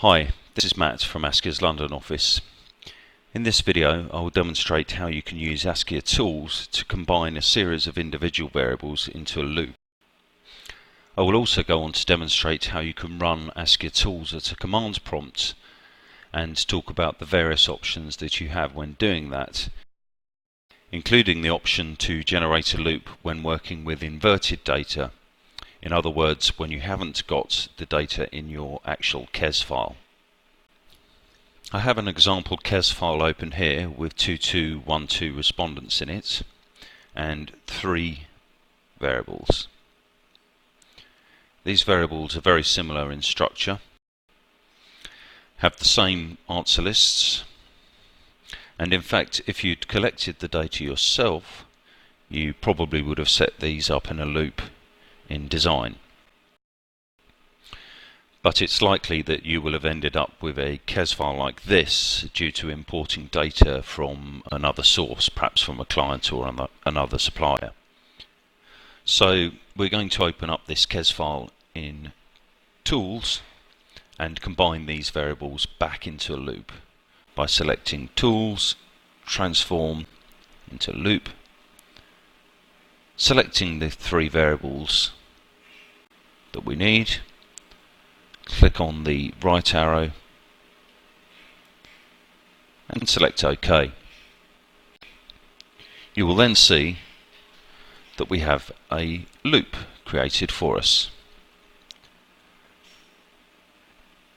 Hi, this is Matt from Askia's London office. In this video I will demonstrate how you can use AskiaTools to combine a series of individual variables into a loop. I will also go on to demonstrate how you can run AskiaTools at a command prompt and talk about the various options that you have when doing that, including the option to generate a loop when working with inverted data. In other words, when you haven't got the data in your actual KES file. I have an example KES file open here with 2212 respondents in it and 3 variables. These variables are very similar in structure, have the same answer lists, and in fact if you'd collected the data yourself you probably would have set these up in a loop in design. But it's likely that you will have ended up with a KES file like this due to importing data from another source, perhaps from a client or another supplier. So we're going to open up this KES file in Tools and combine these variables back into a loop by selecting Tools, Transform into Loop, selecting the 3 variables that we need, click on the right arrow and select OK. You will then see that we have a loop created for us.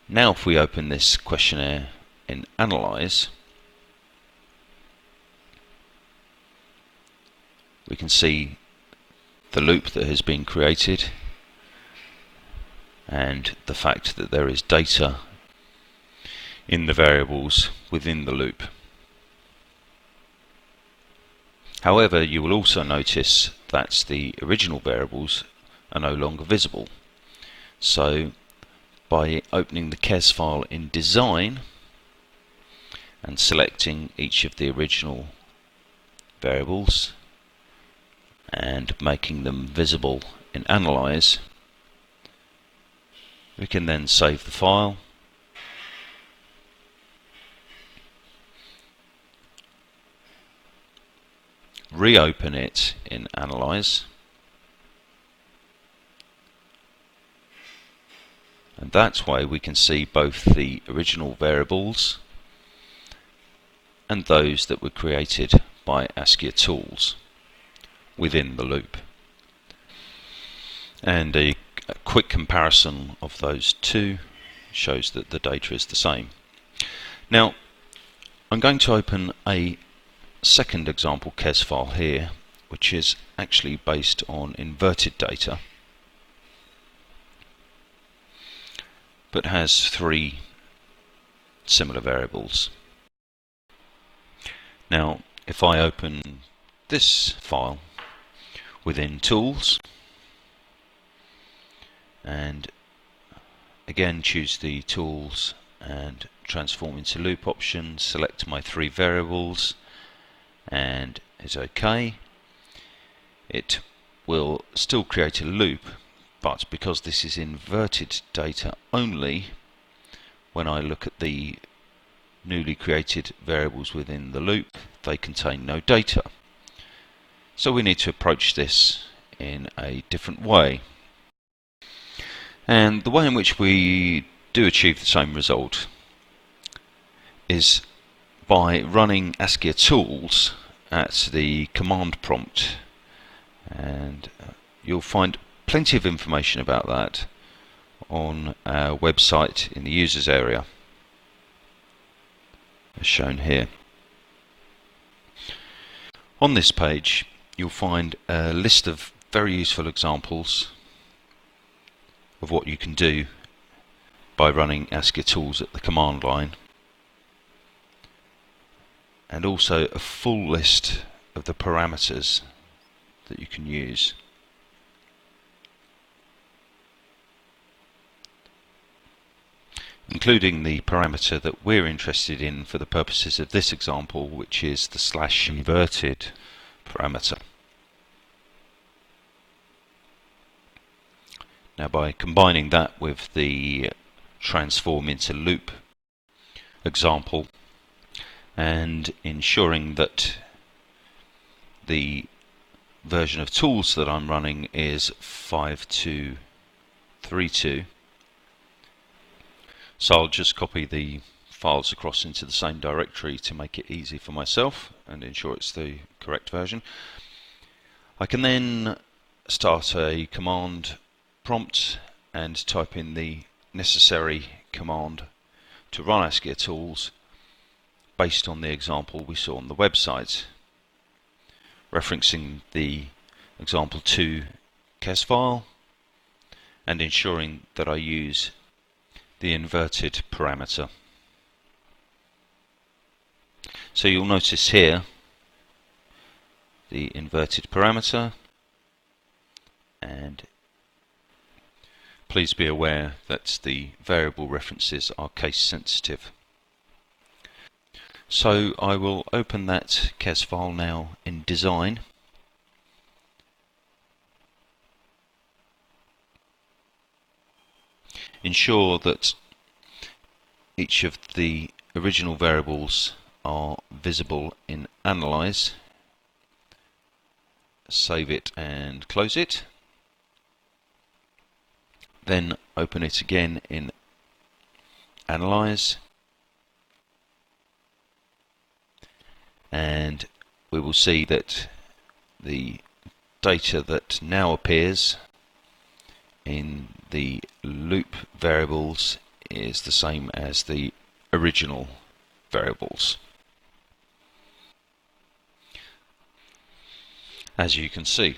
Now if we open this questionnaire in Analyze, we can see the loop that has been created and the fact that there is data in the variables within the loop. However, you will also notice that the original variables are no longer visible. So by opening the KES file in Design and selecting each of the original variables and making them visible in Analyze, we can then save the file, reopen it in Analyze, and that way we can see both the original variables and those that were created by AskiaTools within the loop. And a quick comparison of those two shows that the data is the same. Now I'm going to open a second example KES file here, which is actually based on inverted data but has 3 similar variables. Now if I open this file within Tools and again choose the Tools and Transform into Loop option, select my 3 variables and is OK, it will still create a loop, but because this is inverted data only, when I look at the newly created variables within the loop, they contain no data. So we need to approach this in a different way. And the way in which we do achieve the same result is by running AskiaTools at the command prompt, and you'll find plenty of information about that on our website in the users area as shown here. On this page you'll find a list of very useful examples of what you can do by running AskiaTools at the command line, and also a full list of the parameters that you can use. Including the parameter that we're interested in for the purposes of this example, which is the /inverted parameter. Now by combining that with the transform into loop example, and ensuring that the version of tools that I'm running is 5232. So I'll just copy the files across into the same directory to make it easy for myself and ensure it's the correct version. I can then start a command prompt and type in the necessary command to run AskiaTools based on the example we saw on the website, referencing the example2 kes file and ensuring that I use the inverted parameter. So you'll notice here the inverted parameter, and please be aware that the variable references are case sensitive. So I will open that kes file now in design. Ensure that each of the original variables are visible in Analyze. Save it and close it. Then open it again in Analyze, and we will see that the data that now appears in the loop variables is the same as the original variables. As you can see.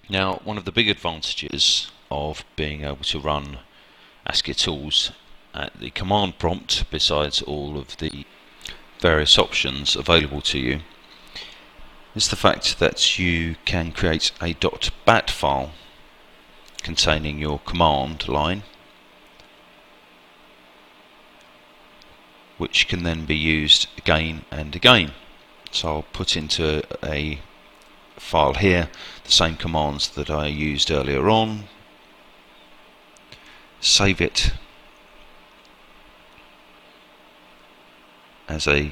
Now, one of the big advantages of being able to run AskiaTools at the command prompt, besides all of the various options available to you, is the fact that you can create a .bat file containing your command line, which can then be used again and again. So I'll put into a file here the same commands that I used earlier on, save it as a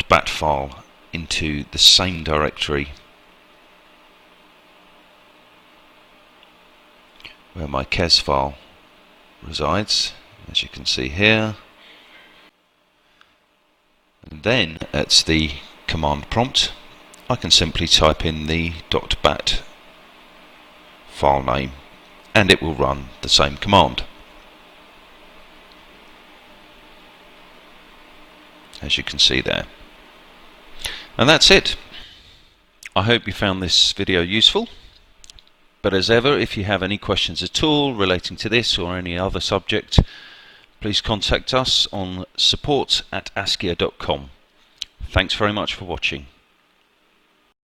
.bat file into the same directory where my kes file resides, as you can see here. And then at the command prompt I can simply type in the .bat file name and it will run the same command, as you can see there. And that's it. I hope you found this video useful, but as ever, if you have any questions at all relating to this or any other subject, please contact us on support@askia.com. Thanks very much for watching.